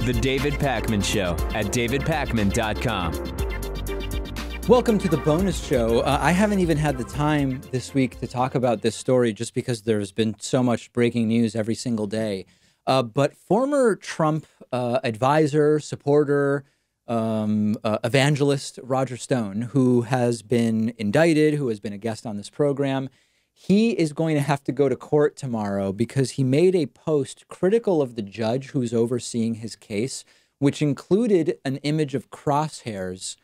The David Pakman Show at davidpakman.com. Welcome to the bonus show. I haven't even had the time this week to talk about this story just because there's been so much breaking news every single day. But former Trump advisor, supporter, evangelist Roger Stone, who has been indicted, who has been a guest on this program, he is going to have to go to court tomorrow because he made a post critical of the judge who's overseeing his case, which included an image of crosshairs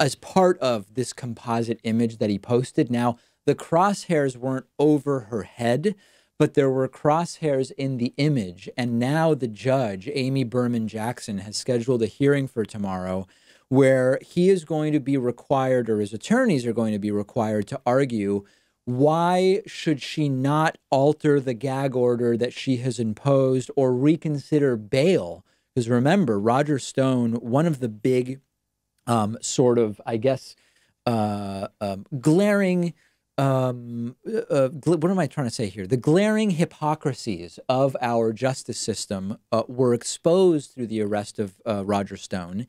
as part of this composite image that he posted. Now, the crosshairs weren't over her head, but there were crosshairs in the image. And now the judge, Amy Berman Jackson, has scheduled a hearing for tomorrow where he is going to be required, or his attorneys are going to be required, to argue why should she not alter the gag order that she has imposed or reconsider bail? Because remember, Roger Stone, one of the big glaring, what am I trying to say here? The glaring hypocrisies of our justice system were exposed through the arrest of Roger Stone,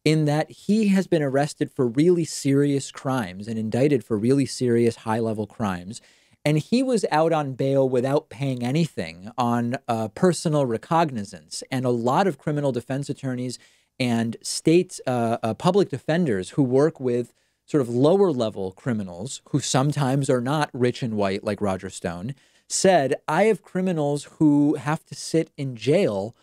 in that he has been arrested for really serious crimes and indicted for really serious high-level crimes. And he was out on bail without paying anything on personal recognizance. And a lot of criminal defense attorneys and state public defenders who work with sort of lower level criminals who sometimes are not rich and white like Roger Stone said, I have criminals who have to sit in jail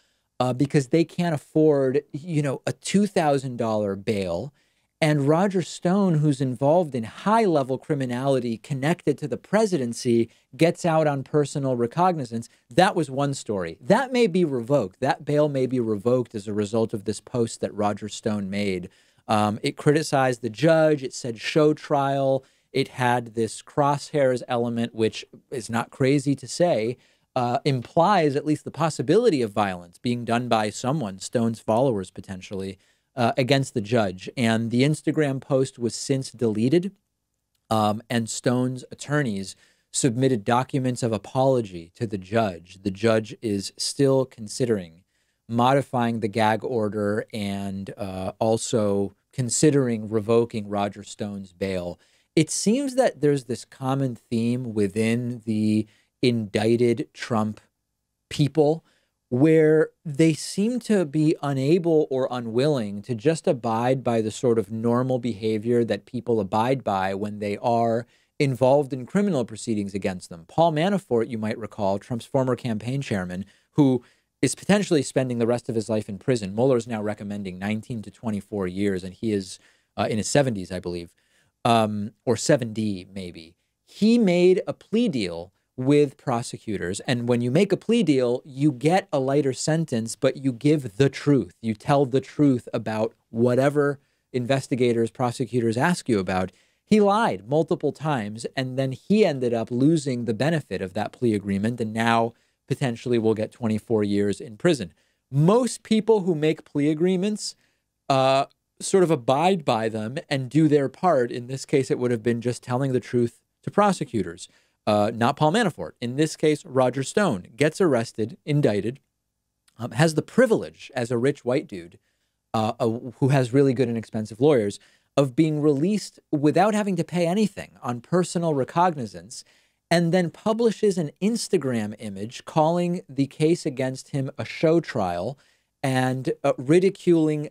because they can't afford, a $2,000 bail. And Roger Stone, who's involved in high level criminality connected to the presidency, gets out on personal recognizance. That was one story. That may be revoked. That bail may be revoked as a result of this post that Roger Stone made. It criticized the judge. It said show trial. It had this crosshairs element, which is not crazy to say, implies at least the possibility of violence being done by someone, Stone's followers potentially, against the judge. And the Instagram post was since deleted, and Stone's attorneys submitted documents of apology to the judge. The judge is still considering modifying the gag order and also considering revoking Roger Stone's bail. It seems that there's this common theme within the indicted Trump people where they seem to be unable or unwilling to just abide by the sort of normal behavior that people abide by when they are involved in criminal proceedings against them. Paul Manafort, you might recall, Trump's former campaign chairman, who is potentially spending the rest of his life in prison. Mueller is now recommending 19 to 24 years, and he is in his 70s, I believe, or 70 maybe. He made a plea deal with prosecutors. And when you make a plea deal, you get a lighter sentence, but you give the truth. You tell the truth about whatever investigators, prosecutors ask you about. He lied multiple times, and then he ended up losing the benefit of that plea agreement, and now potentially will get 24 years in prison. Most people who make plea agreements sort of abide by them and do their part. In this case, it would have been just telling the truth to prosecutors. Not Paul Manafort. In this case, Roger Stone gets arrested, indicted, has the privilege as a rich white dude who has really good and expensive lawyers of being released without having to pay anything on personal recognizance, and then publishes an Instagram image calling the case against him a show trial and ridiculing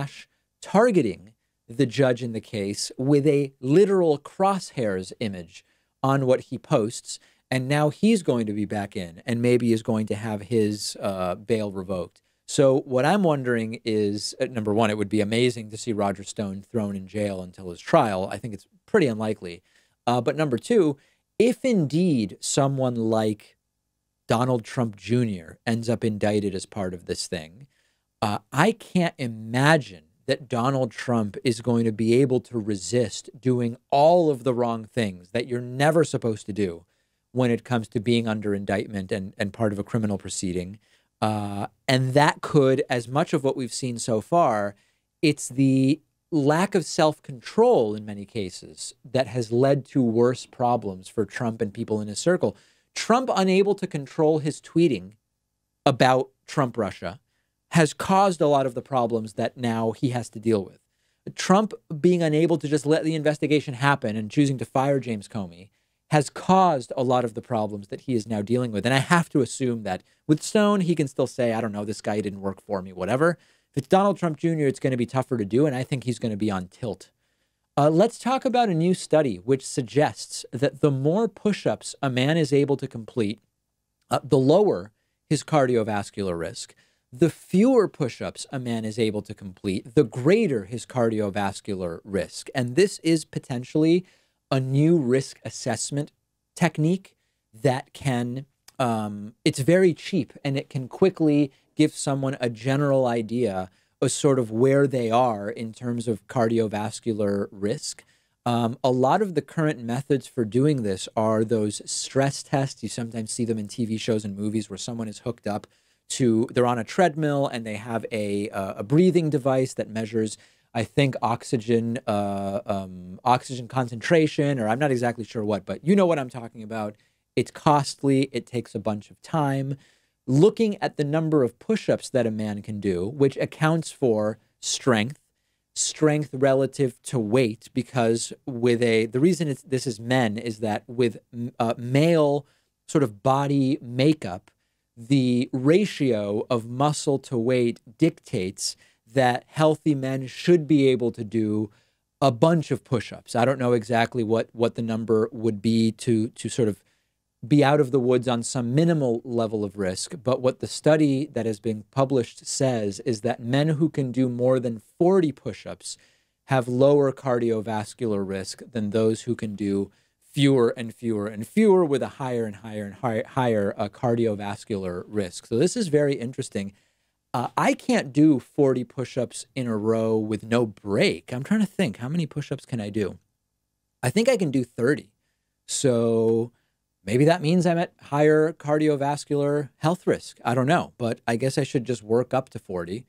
/ targeting the judge in the case with a literal crosshairs image on what he posts. And now he's going to be back in and maybe is going to have his bail revoked. So what I'm wondering is, number one, it would be amazing to see Roger Stone thrown in jail until his trial. I think it's pretty unlikely. But number two, if indeed someone like Donald Trump Jr. ends up indicted as part of this thing, I can't imagine that Donald Trump is going to be able to resist doing all of the wrong things that you're never supposed to do when it comes to being under indictment and part of a criminal proceeding. And that could, as much of what we've seen so far, it's the lack of self-control in many cases that has led to worse problems for Trump and people in his circle. Trump unable to control his tweeting about Trump Russia has caused a lot of the problems that now he has to deal with. Trump being unable to just let the investigation happen and choosing to fire James Comey has caused a lot of the problems that he is now dealing with. And I have to assume that with Stone, he can still say, I don't know, this guy didn't work for me, whatever. If it's Donald Trump Jr., it's going to be tougher to do, and I think he's going to be on tilt. Let's talk about a new study which suggests that the more push-ups a man is able to complete, the lower his cardiovascular risk. The fewer push-ups a man is able to complete, the greater his cardiovascular risk. And this is potentially a new risk assessment technique that can, it's very cheap, and it can quickly give someone a general idea of sort of where they are in terms of cardiovascular risk. A lot of the current methods for doing this are those stress tests. You sometimes see them in TV shows and movies where someone is hooked up to, they're on a treadmill and they have a breathing device that measures, I think, oxygen concentration, or I'm not exactly sure what, but you know what I'm talking about. It's costly. It takes a bunch of time. Looking at the number of push-ups that a man can do, which accounts for strength relative to weight, because the reason this is men is that with male sort of body makeup, the ratio of muscle to weight dictates that healthy men should be able to do a bunch of push-ups. I don't know exactly what the number would be to sort of be out of the woods on some minimal level of risk. But what the study that has been published says is that men who can do more than 40 push-ups have lower cardiovascular risk than those who can do fewer and fewer and fewer with a higher and higher and higher cardiovascular risk. So this is very interesting. I can't do 40 push-ups in a row with no break. I'm trying to think, how many push-ups can I do? I think I can do 30. So maybe that means I'm at higher cardiovascular health risk. I don't know, but I guess I should just work up to 40.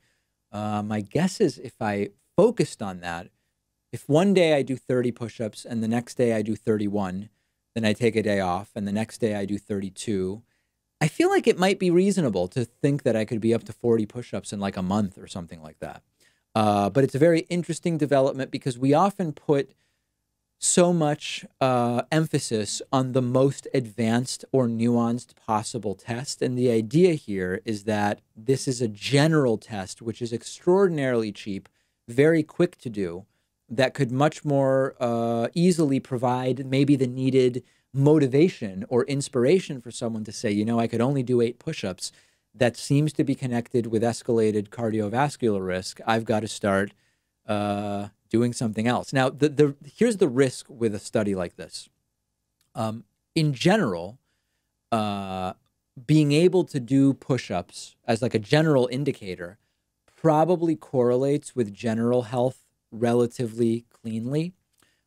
My guess is if I focused on that, if one day I do 30 push-ups and the next day I do 31, then I take a day off, and the next day I do 32, I feel like it might be reasonable to think that I could be up to 40 push-ups in like a month or something like that. But it's a very interesting development because we often put so much emphasis on the most advanced or nuanced possible test. And the idea here is that this is a general test, which is extraordinarily cheap, very quick to do, that could much more easily provide maybe the needed motivation or inspiration for someone to say, you know, I could only do 8 push-ups. That seems to be connected with escalated cardiovascular risk. I've got to start doing something else. Now, here's the risk with a study like this. In general, being able to do push-ups as like a general indicator probably correlates with general health relatively cleanly.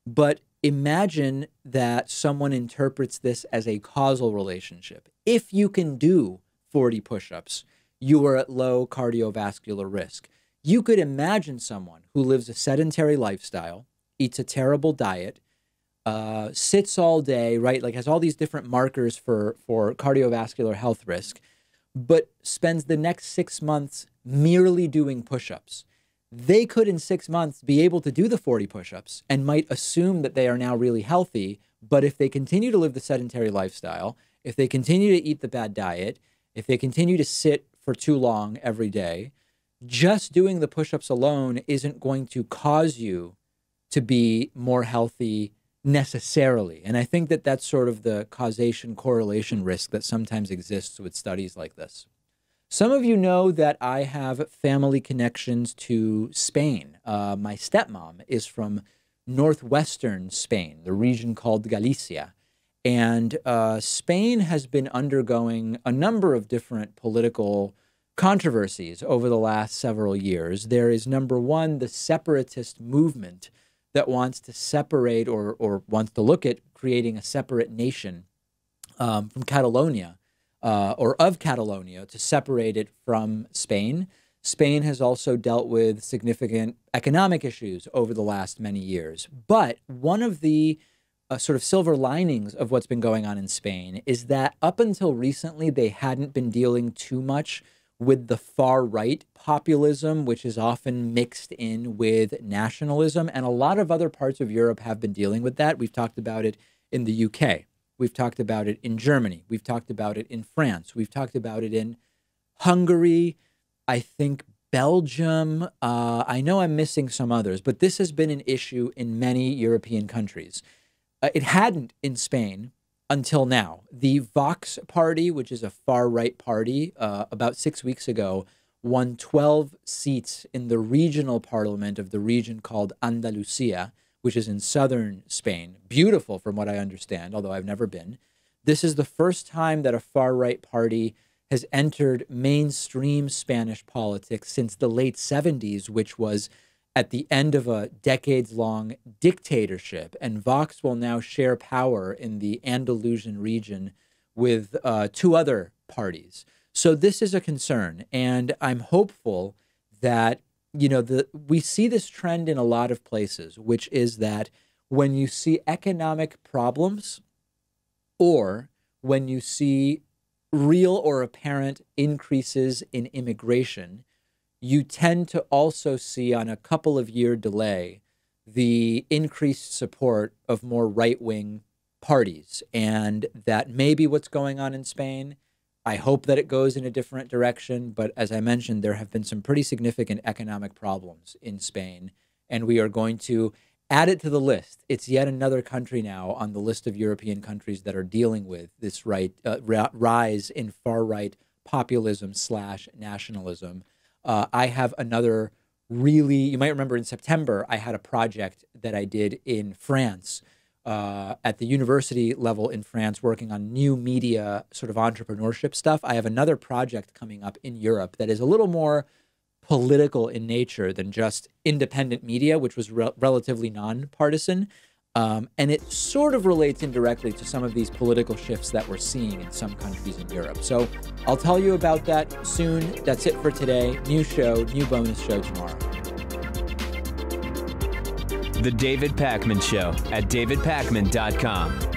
But imagine that someone interprets this as a causal relationship. If you can do 40 push-ups, you are at low cardiovascular risk. You could imagine someone who lives a sedentary lifestyle, eats a terrible diet, sits all day, right? Like has all these different markers for cardiovascular health risk, but spends the next 6 months merely doing push-ups. They could in 6 months be able to do the 40 push-ups and might assume that they are now really healthy. But if they continue to live the sedentary lifestyle, if they continue to eat the bad diet, if they continue to sit for too long every day, just doing the push-ups alone isn't going to cause you to be more healthy necessarily. And I think that that's sort of the causation correlation risk that sometimes exists with studies like this. Some of you know that I have family connections to Spain. My stepmom is from northwestern Spain, the region called Galicia. And Spain has been undergoing a number of different political controversies over the last several years. There is, number one, the separatist movement that wants to separate or wants to look at creating a separate nation from Catalonia. Or of Catalonia, to separate it from Spain. Spain has also dealt with significant economic issues over the last many years. But one of the sort of silver linings of what's been going on in Spain is that up until recently, they hadn't been dealing too much with the far right populism, which is often mixed in with nationalism. And a lot of other parts of Europe have been dealing with that. We've talked about it in the UK. We've talked about it in Germany. We've talked about it in France. We've talked about it in Hungary, I think Belgium. I know I'm missing some others, but this has been an issue in many European countries. It hadn't in Spain until now. The Vox party, which is a far-right party, about 6 weeks ago, won 12 seats in the regional parliament of the region called Andalusia, which is in southern Spain. Beautiful from what I understand, although I've never been. This is the first time that a far-right party has entered mainstream Spanish politics since the late 70s, which was at the end of a decades-long dictatorship. And Vox will now share power in the Andalusian region with two other parties. So this is a concern. And I'm hopeful that, we see this trend in a lot of places, which is that when you see economic problems or when you see real or apparent increases in immigration, you tend to also see on a couple of year delay the increased support of more right-wing parties. And that may be what's going on in Spain. I hope that it goes in a different direction. But as I mentioned, there have been some pretty significant economic problems in Spain, and we are going to add it to the list. It's yet another country now on the list of European countries that are dealing with this rise in far-right populism / nationalism. I have another you might remember in September, I had a project that I did in France at the university level in France, working on new media sort of entrepreneurship stuff. I have another project coming up in Europe that is a little more political in nature than just independent media, which was relatively nonpartisan. And it sort of relates indirectly to some of these political shifts that we're seeing in some countries in Europe. So I'll tell you about that soon. That's it for today. New show, new bonus show tomorrow. The David Pakman Show at davidpakman.com.